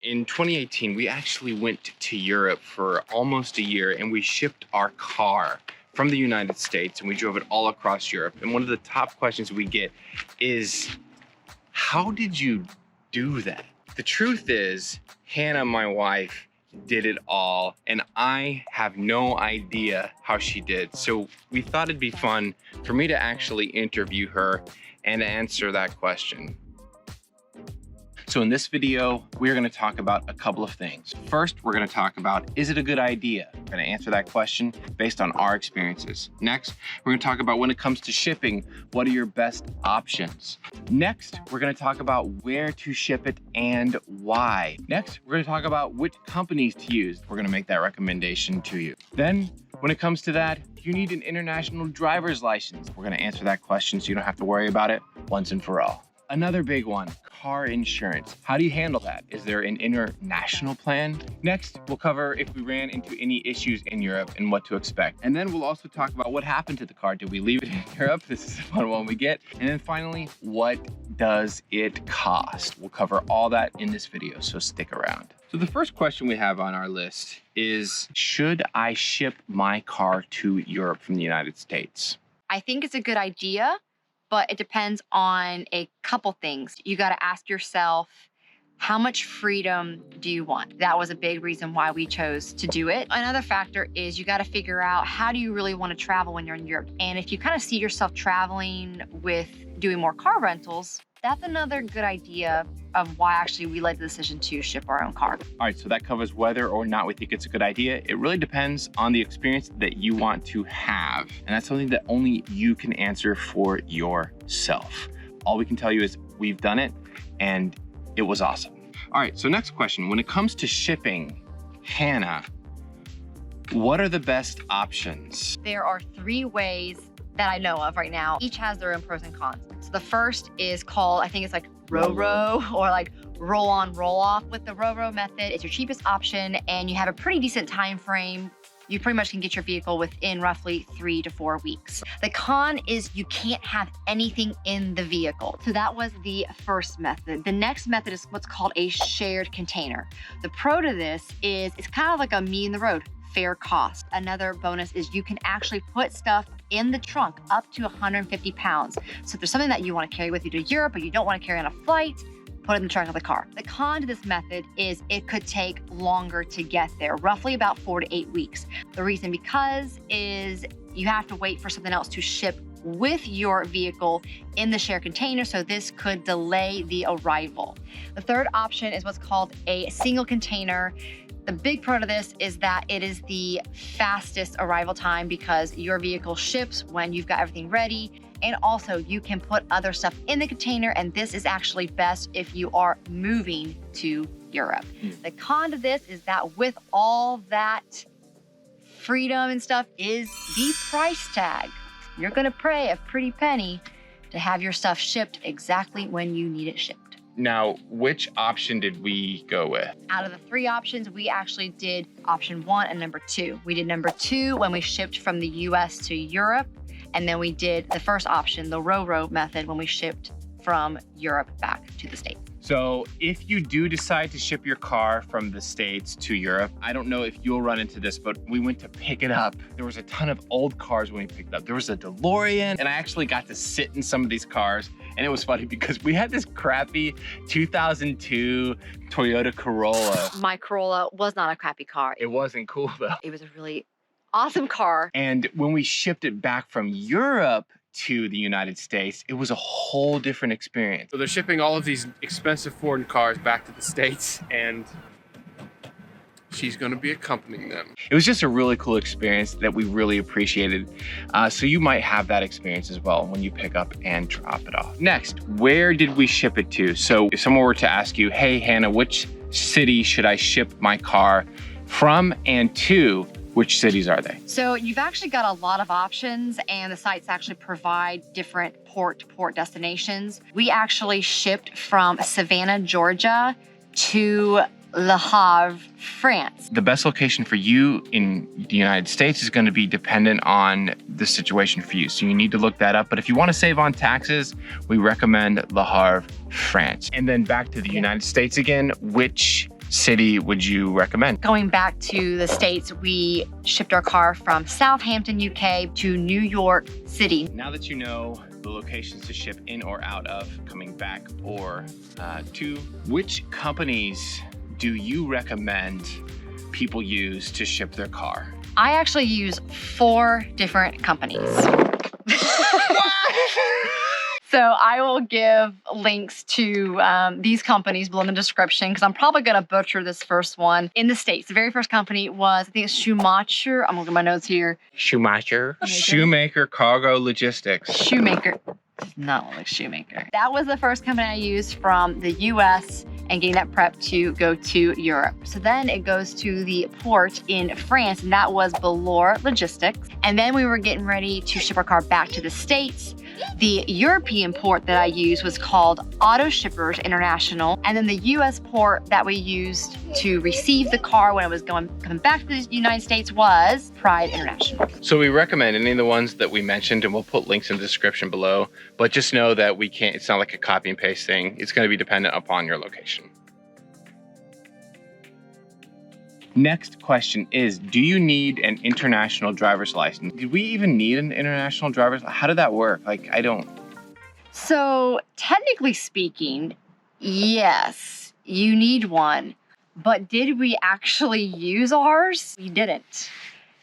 In 2018, we actually went to Europe for almost a year, and we shipped our car from the United States and we drove it all across Europe. And one of the top questions we get is, how did you do that? The truth is, Hannah, my wife, did it all, and I have no idea how she did. So we thought it'd be fun for me to actually interview her and answer that question. So in this video, we're gonna talk about a couple of things. First, we're gonna talk about, is it a good idea? We're gonna answer that question based on our experiences. Next, we're gonna talk about when it comes to shipping, what are your best options? Next, we're gonna talk about where to ship it and why. Next, we're gonna talk about which companies to use. We're gonna make that recommendation to you. Then, when it comes to that, do you need an international driver's license? We're gonna answer that question so you don't have to worry about it once and for all. Another big one, car insurance. How do you handle that? Is there an international plan? Next, we'll cover if we ran into any issues in Europe and what to expect. And then we'll also talk about what happened to the car. Did we leave it in Europe? This is a fun one we get. And then finally, what does it cost? We'll cover all that in this video, so stick around. So the first question we have on our list is, should I ship my car to Europe from the United States? I think it's a good idea, but it depends on a couple things. You got to ask yourself, how much freedom do you want? That was a big reason why we chose to do it. Another factor is you got to figure out, how do you really want to travel when you're in Europe? And if you kind of see yourself traveling with doing more car rentals, that's another good idea of why actually we led the decision to ship our own car. All right, so that covers whether or not we think it's a good idea. It really depends on the experience that you want to have. And that's something that only you can answer for yourself. All we can tell you is we've done it and it was awesome. All right, so next question. When it comes to shipping, Hannah, what are the best options? There are 3 ways that I know of right now. Each has their own pros and cons. So the first is called, I think it's like row or like roll on, roll off. With the row method, it's your cheapest option and you have a pretty decent time frame. You pretty much can get your vehicle within roughly 3 to 4 weeks. The con is you can't have anything in the vehicle. So that was the first method. The next method is what's called a shared container. The pro to this is it's kind of like a me in the road, fair cost. Another bonus is you can actually put stuff in the trunk up to 150 pounds. So if there's something that you want to carry with you to Europe, but you don't want to carry on a flight, put it in the trunk of the car. The con to this method is it could take longer to get there, roughly about 4 to 8 weeks. The reason because is you have to wait for something else to ship with your vehicle in the shared container, so this could delay the arrival. The third option is what's called a single container. The big pro to this is that it is the fastest arrival time because your vehicle ships when you've got everything ready. And also you can put other stuff in the container, and this is actually best if you are moving to Europe. The con to this is that with all that freedom and stuff is the price tag. You're gonna pay a pretty penny to have your stuff shipped exactly when you need it shipped. Now, which option did we go with? Out of the 3 options, we actually did option 1 and number 2. We did number 2 when we shipped from the US to Europe, and then we did the first option, the row method, when we shipped from Europe back to the States. So if you do decide to ship your car from the States to Europe, I don't know if you'll run into this, but we went to pick it up. There was a ton of old cars when we picked it up. There was a DeLorean, and I actually got to sit in some of these cars. And it was funny because we had this crappy 2002 Toyota Corolla. My Corolla was not a crappy car. It wasn't cool though. It was a really awesome car. And when we shipped it back from Europe to the United States, it was a whole different experience. So they're shipping all of these expensive foreign cars back to the States, and she's gonna be accompanying them. It was just a really cool experience that we really appreciated. So you might have that experience as well when you pick up and drop it off. Next, where did we ship it to? So if someone were to ask you, hey Hannah, which city should I ship my car from and to? Which cities are they? So you've actually got a lot of options, and the sites actually provide different port-to-port destinations. We actually shipped from Savannah, Georgia to Le Havre, France. The best location for you in the United States is going to be dependent on the situation for you. So you need to look that up. But if you want to save on taxes, we recommend Le Havre, France. And then back to the United States again, which city would you recommend? Going back to the States, we shipped our car from Southampton, UK to New York City. Now that you know the locations to ship in or out of, coming back or to, which companies do you recommend people use to ship their car? I actually use 4 different companies. So I will give links to these companies below in the description because I'm probably going to butcher this first one. In the States, the very first company was, I think it's Schumacher. I'm looking at my notes here. Shoemaker Cargo Logistics. Shoemaker. Does not look like Shoemaker. That was the first company I used from the US and getting that prep to go to Europe. So then it goes to the port in France, and that was Velour Logistics. And then we were getting ready to ship our car back to the States. The European port that I used was called Auto Shippers International. And then the US port that we used to receive the car when it was coming back to the United States was Pride International. So we recommend any of the ones that we mentioned, and we'll put links in the description below, but just know that we can't, it's not like a copy and paste thing. It's gonna be dependent upon your location. Next question is, do you need an international driver's license? Did we even need an international driver's license? How did that work? Like, I don't. So technically speaking, yes, you need one. But did we actually use ours? We didn't.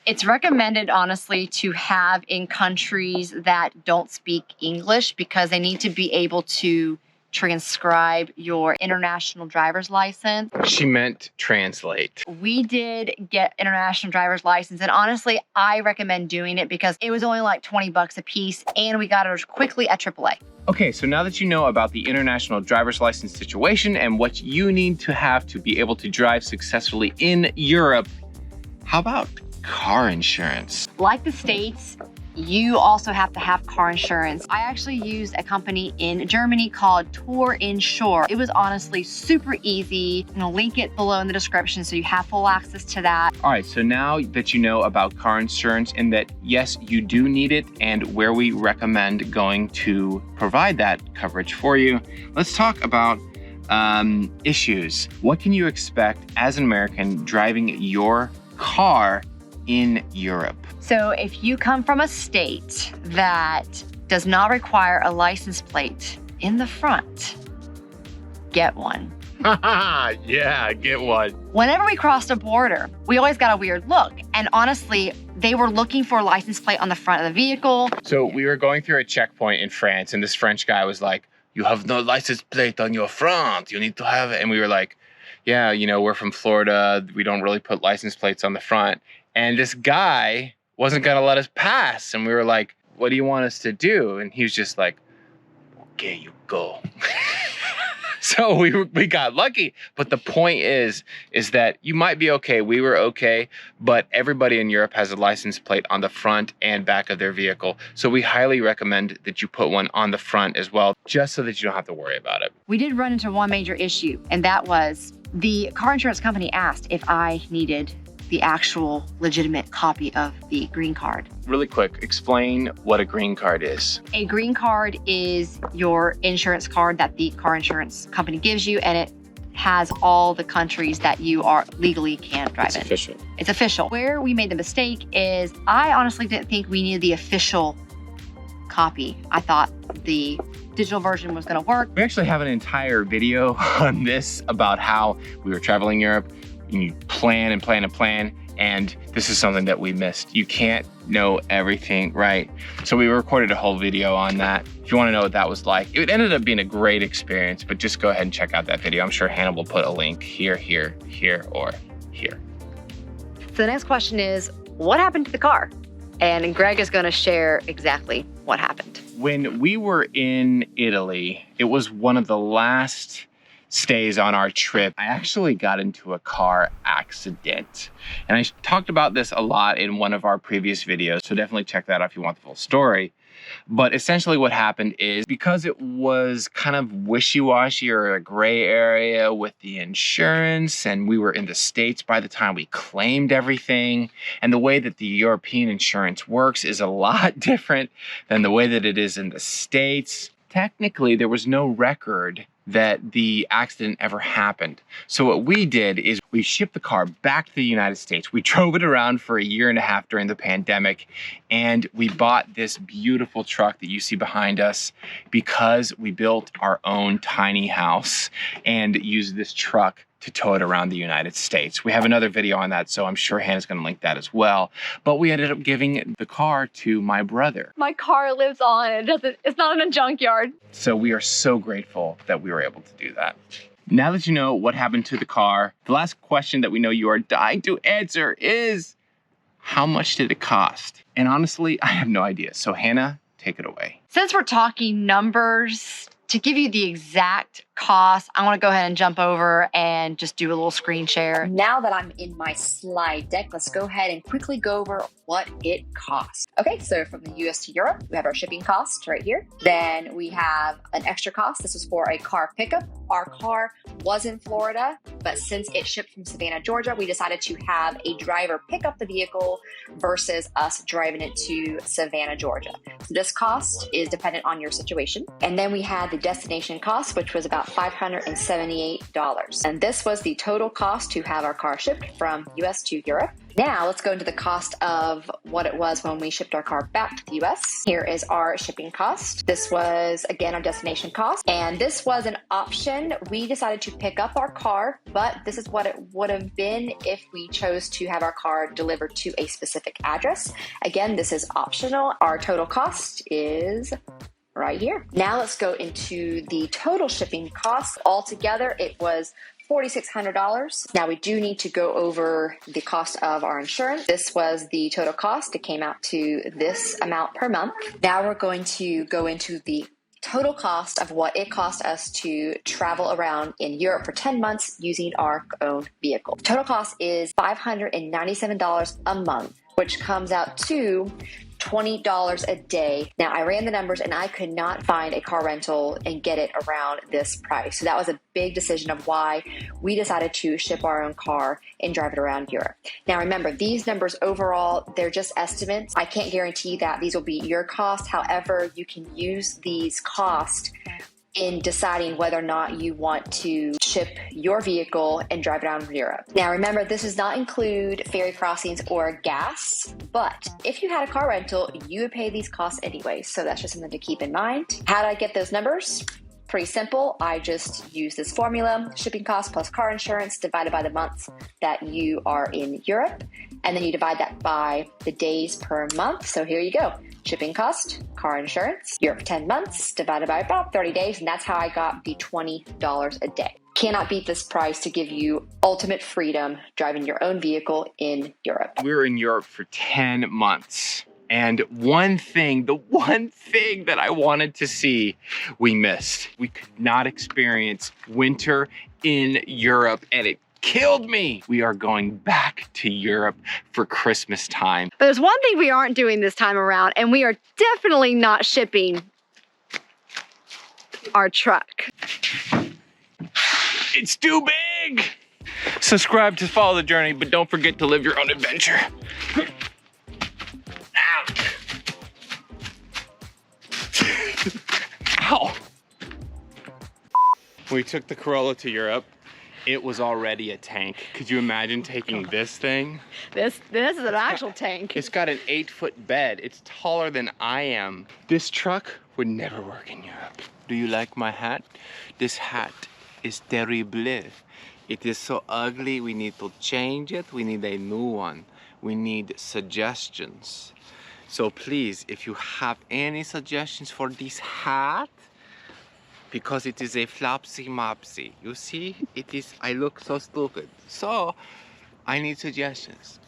It's recommended, honestly, to have in countries that don't speak English because they need to be able to transcribe your international driver's license. She meant translate. We did get international driver's license, and honestly, I recommend doing it because it was only like 20 bucks a piece and we got it quickly at AAA. Okay, so now that you know about the international driver's license situation and what you need to have to be able to drive successfully in Europe, how about car insurance? Like the States, you also have to have car insurance. I actually used a company in Germany called Tour Insure. It was honestly super easy. I'm gonna link it below in the description so you have full access to that. All right, so now that you know about car insurance and that yes, you do need it and where we recommend going to provide that coverage for you, let's talk about issues. What can you expect as an American driving your car in Europe? So if you come from a state that does not require a license plate in the front, get one. Yeah, get one. Whenever we crossed a border, we always got a weird look. And honestly, they were looking for a license plate on the front of the vehicle. So we were going through a checkpoint in France and this French guy was like, "You have no license plate on your front. You need to have it." And we were like, "Yeah, you know, we're from Florida. We don't really put license plates on the front." And this guy wasn't gonna let us pass. And we were like, "What do you want us to do?" And he was just like, "Okay, you go." So we got lucky. But the point is that you might be okay. We were okay, but everybody in Europe has a license plate on the front and back of their vehicle. So we highly recommend that you put one on the front as well, just so that you don't have to worry about it. We did run into one major issue, and that was the car insurance company asked if I needed the actual legitimate copy of the green card. Really quick, explain what a green card is. A green card is your insurance card that the car insurance company gives you, and it has all the countries that you are legally can drive in. It's official. It's official. Where we made the mistake is I honestly didn't think we needed the official copy. I thought the digital version was gonna work. We actually have an entire video on this about how we were traveling Europe. You plan and plan and plan, and this is something that we missed. You can't know everything, right? So we recorded a whole video on that. If you want to know what that was like, it ended up being a great experience, but just go ahead and check out that video. I'm sure Hannah will put a link here, here, here, or here. So the next question is, what happened to the car? And Greg is gonna share exactly what happened. When we were in Italy, it was one of the last stays on our trip. I actually got into a car accident. And I talked about this a lot in one of our previous videos, so definitely check that out if you want the full story. But essentially what happened is, because it was kind of wishy-washy or a gray area with the insurance, and we were in the States by the time we claimed everything, and the way that the European insurance works is a lot different than the way that it is in the States. Technically, there was no record that the accident ever happened. So what we did is we shipped the car back to the United States. We drove it around for a year and a half during the pandemic, and we bought this beautiful truck that you see behind us because we built our own tiny house and used this truck to tow it around the United States. We have another video on that, so I'm sure Hannah's gonna link that as well. But we ended up giving the car to my brother. My car lives on. It's not in a junkyard. So we are so grateful that we were able to do that. Now that you know what happened to the car, the last question that we know you are dying to answer is, how much did it cost? And honestly, I have no idea. So Hannah, take it away. Since we're talking numbers, to give you the exact cost, I want to go ahead and jump over and just do a little screen share. Now that I'm in my slide deck, let's go ahead and quickly go over what it costs. Okay, so from the US to Europe, we have our shipping cost right here. Then we have an extra cost. This was for a car pickup. Our car was in Florida, but since it shipped from Savannah, Georgia, we decided to have a driver pick up the vehicle versus us driving it to Savannah, Georgia. So this cost is dependent on your situation. And then we had the destination cost, which was about $578. And this was the total cost to have our car shipped from US to Europe. Now let's go into the cost of what it was when we shipped our car back to the US. Here is our shipping cost. This was, again, our destination cost. And this was an option. We decided to pick up our car, but this is what it would have been if we chose to have our car delivered to a specific address. Again, this is optional. Our total cost is right here. Now let's go into the total shipping cost. Altogether, it was $4,600. Now we do need to go over the cost of our insurance. This was the total cost. It came out to this amount per month. Now we're going to go into the total cost of what it cost us to travel around in Europe for 10 months using our own vehicle. Total cost is $597 a month, which comes out to $20 a day. Now I ran the numbers and I could not find a car rental and get it around this price. So that was a big decision of why we decided to ship our own car and drive it around Europe. Now remember, these numbers overall, they're just estimates. I can't guarantee that these will be your cost. However, you can use these costs in deciding whether or not you want to ship your vehicle and drive it around Europe. Now remember, this does not include ferry crossings or gas, but if you had a car rental, you would pay these costs anyway. So that's just something to keep in mind. How did I get those numbers? Pretty simple. I just use this formula, shipping cost plus car insurance divided by the months that you are in Europe. And then you divide that by the days per month. So here you go. Shipping cost, car insurance, Europe for 10 months divided by about 30 days. And that's how I got the $20 a day. Cannot beat this price to give you ultimate freedom driving your own vehicle in Europe. We were in Europe for 10 months. And the one thing that I wanted to see, we missed. We could not experience winter in Europe, and it killed me. We are going back to Europe for Christmas time. But there's one thing we aren't doing this time around, and we are definitely not shipping our truck. It's too big. Subscribe to follow the journey, but don't forget to live your own adventure. Ow. We took the Corolla to Europe. It was already a tank. Could you imagine taking this thing? This is an actual tank. It's got an 8-foot bed. It's taller than I am. This truck would never work in Europe. Do you like my hat? This hat is terrible. It is so ugly. We need to change it. We need a new one. We need suggestions. So please, if you have any suggestions for this hat, because it is a flopsy mopsy. You see, it is, I look so stupid. So I need suggestions.